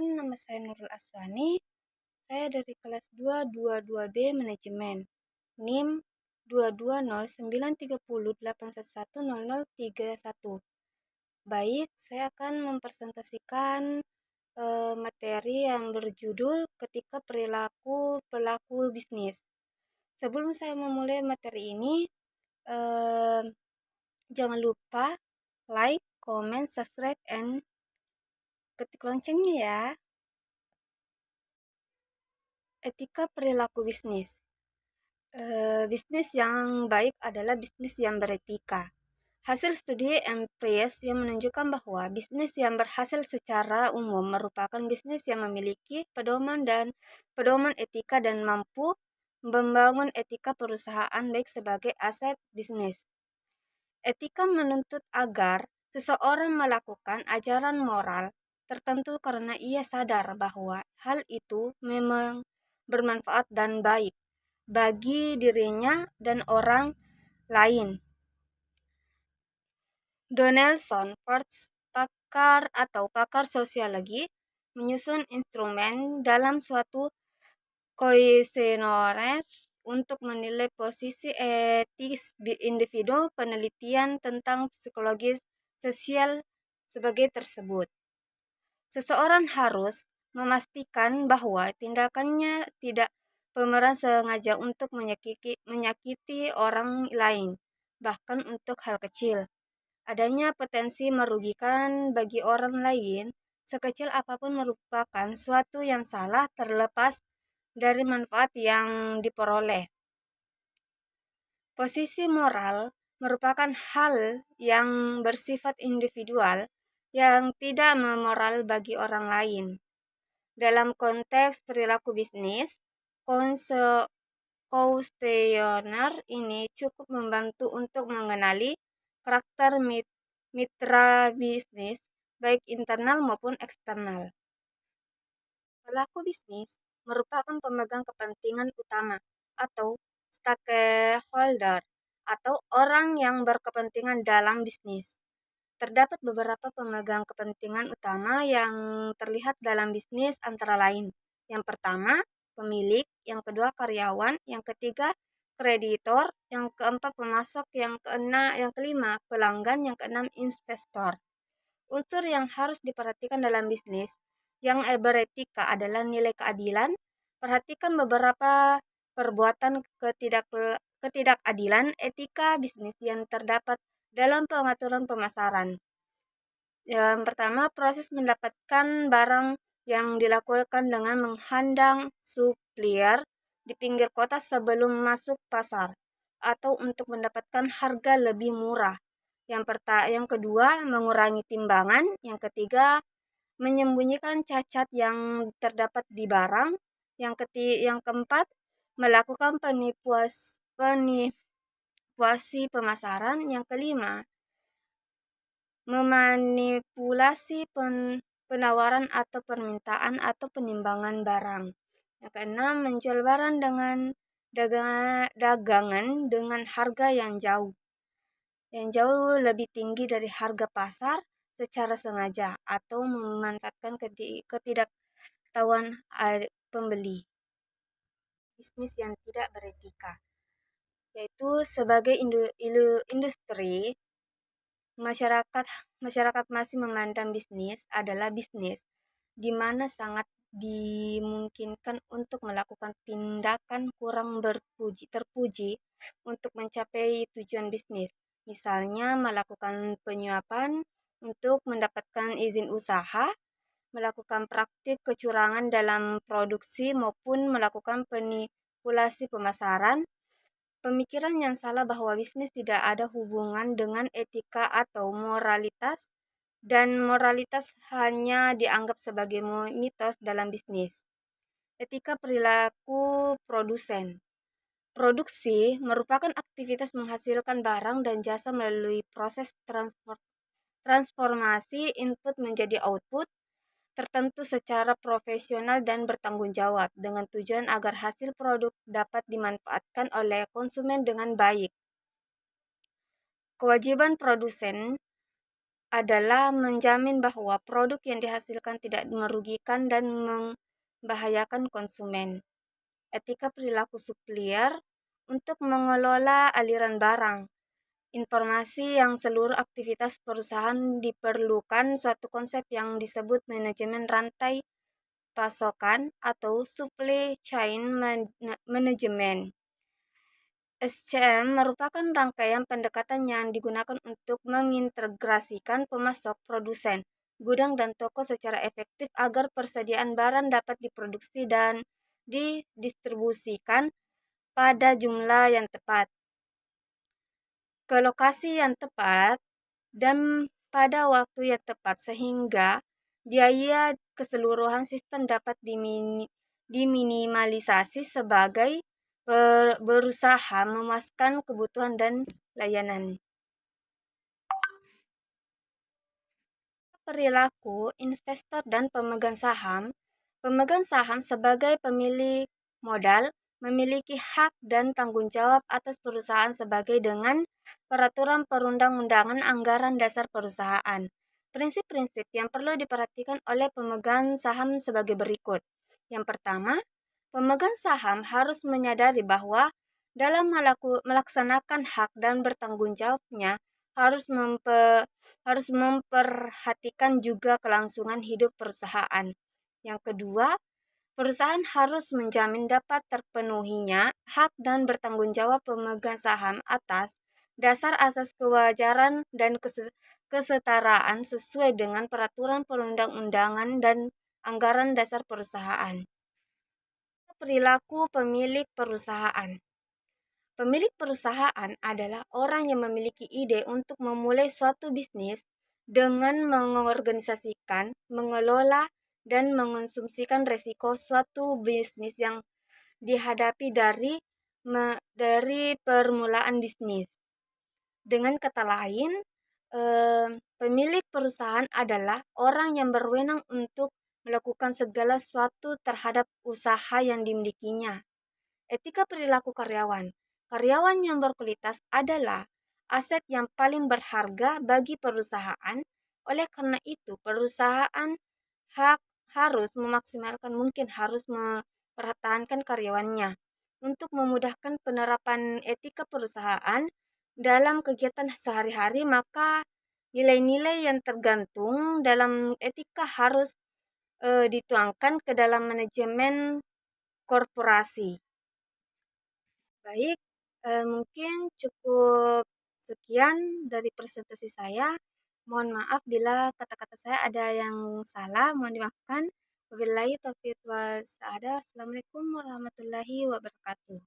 Perkenalkan, nama saya Nurul Aswani. Saya dari kelas 222B Manajemen. NIM 2209308110031. Baik, saya akan mempresentasikan materi yang berjudul ketika perilaku pelaku bisnis. Sebelum saya memulai materi ini, eh, jangan lupa like, comment, subscribe, and ketik loncengnya ya. Etika perilaku bisnis. Bisnis yang baik adalah bisnis yang beretika. Hasil studi empiris yang menunjukkan bahwa bisnis yang berhasil secara umum merupakan bisnis yang memiliki pedoman etika dan mampu membangun etika perusahaan baik sebagai aset bisnis. Etika menuntut agar seseorang melakukan ajaran moral tertentu karena ia sadar bahwa hal itu memang bermanfaat dan baik bagi dirinya dan orang lain. Donaldson Ports, pakar sosiologi, menyusun instrumen dalam suatu kuesioner untuk menilai posisi etis individu. Penelitian tentang psikologi sosial sebagai tersebut. Seseorang harus memastikan bahwa tindakannya tidak pemeran sengaja untuk menyakiti orang lain, bahkan untuk hal kecil. Adanya potensi merugikan bagi orang lain, sekecil apapun merupakan suatu yang salah terlepas dari manfaat yang diperoleh. Posisi moral merupakan hal yang bersifat individual yang tidak memoral bagi orang lain. Dalam konteks perilaku bisnis, kuesioner ini cukup membantu untuk mengenali karakter mitra bisnis, baik internal maupun eksternal. Pelaku bisnis merupakan pemegang kepentingan utama atau stakeholder atau orang yang berkepentingan dalam bisnis. Terdapat beberapa pemegang kepentingan utama yang terlihat dalam bisnis antara lain. Yang pertama, pemilik, yang kedua karyawan, yang ketiga kreditor, yang keempat pemasok, yang kelima pelanggan, yang keenam investor. Unsur yang harus diperhatikan dalam bisnis yang beretika adalah nilai keadilan. Perhatikan beberapa perbuatan ketidakadilan etika bisnis yang terdapat dalam pengaturan pemasaran. Yang pertama, proses mendapatkan barang yang dilakukan dengan menghadang supplier di pinggir kota sebelum masuk pasar atau untuk mendapatkan harga lebih murah. Yang kedua, mengurangi timbangan. Yang ketiga, menyembunyikan cacat yang terdapat di barang. Yang keempat, melakukan penipuasi pemasaran. Yang kelima, memanipulasi penawaran atau permintaan atau penimbangan barang. Yang keenam, menjual barang dengan dagangan dengan harga yang jauh lebih tinggi dari harga pasar secara sengaja atau memanfaatkan ketidaktahuan pembeli. Bisnis yang tidak beretika, yaitu sebagai industri, masyarakat masih memandang bisnis adalah bisnis, di mana sangat dimungkinkan untuk melakukan tindakan kurang terpuji untuk mencapai tujuan bisnis. Misalnya melakukan penyuapan untuk mendapatkan izin usaha, melakukan praktik kecurangan dalam produksi maupun melakukan manipulasi pemasaran. Pemikiran yang salah bahwa bisnis tidak ada hubungan dengan etika atau moralitas, dan moralitas hanya dianggap sebagai mitos dalam bisnis. Etika perilaku produsen. Produksi merupakan aktivitas menghasilkan barang dan jasa melalui proses transformasi input menjadi output tertentu secara profesional dan bertanggung jawab dengan tujuan agar hasil produk dapat dimanfaatkan oleh konsumen dengan baik. Kewajiban produsen adalah menjamin bahwa produk yang dihasilkan tidak merugikan dan membahayakan konsumen. Etika perilaku supplier untuk mengelola aliran barang, informasi yang seluruh aktivitas perusahaan diperlukan suatu konsep yang disebut manajemen rantai pasokan atau supply chain management. SCM merupakan rangkaian pendekatan yang digunakan untuk mengintegrasikan pemasok, produsen, gudang, dan toko secara efektif agar persediaan barang dapat diproduksi dan didistribusikan pada jumlah yang tepat, ke lokasi yang tepat, dan pada waktu yang tepat sehingga biaya keseluruhan sistem dapat diminimalisasi sebagai berusaha memuaskan kebutuhan dan layanan. Perilaku investor dan pemegang saham. Pemegang saham sebagai pemilik modal memiliki hak dan tanggung jawab atas perusahaan sebagai dengan peraturan perundang-undangan anggaran dasar perusahaan. Prinsip-prinsip yang perlu diperhatikan oleh pemegang saham sebagai berikut. Yang pertama, pemegang saham harus menyadari bahwa dalam melaksanakan hak dan bertanggung jawabnya harus memperhatikan juga kelangsungan hidup perusahaan. Yang kedua, perusahaan harus menjamin dapat terpenuhinya hak dan bertanggung jawab pemegang saham atas dasar asas kewajaran dan kesetaraan sesuai dengan peraturan perundang-undangan dan anggaran dasar perusahaan. Perilaku pemilik perusahaan. Pemilik perusahaan adalah orang yang memiliki ide untuk memulai suatu bisnis dengan mengorganisasikan, mengelola, dan mengonsumsikan resiko suatu bisnis yang dihadapi dari permulaan bisnis. Dengan kata lain, pemilik perusahaan adalah orang yang berwenang untuk melakukan segala sesuatu terhadap usaha yang dimilikinya. Etika perilaku karyawan. Karyawan yang berkualitas adalah aset yang paling berharga bagi perusahaan. Oleh karena itu, perusahaan harus memaksimalkan mungkin harus mempertahankan karyawannya untuk memudahkan penerapan etika perusahaan dalam kegiatan sehari-hari. Maka nilai-nilai yang tergantung dalam etika harus dituangkan ke dalam manajemen korporasi. Baik, mungkin cukup sekian dari presentasi saya. Mohon maaf bila kata-kata saya ada yang salah, mohon dimaafkan. Wabillahi taufiq wal hidayah. Assalamualaikum warahmatullahi wabarakatuh.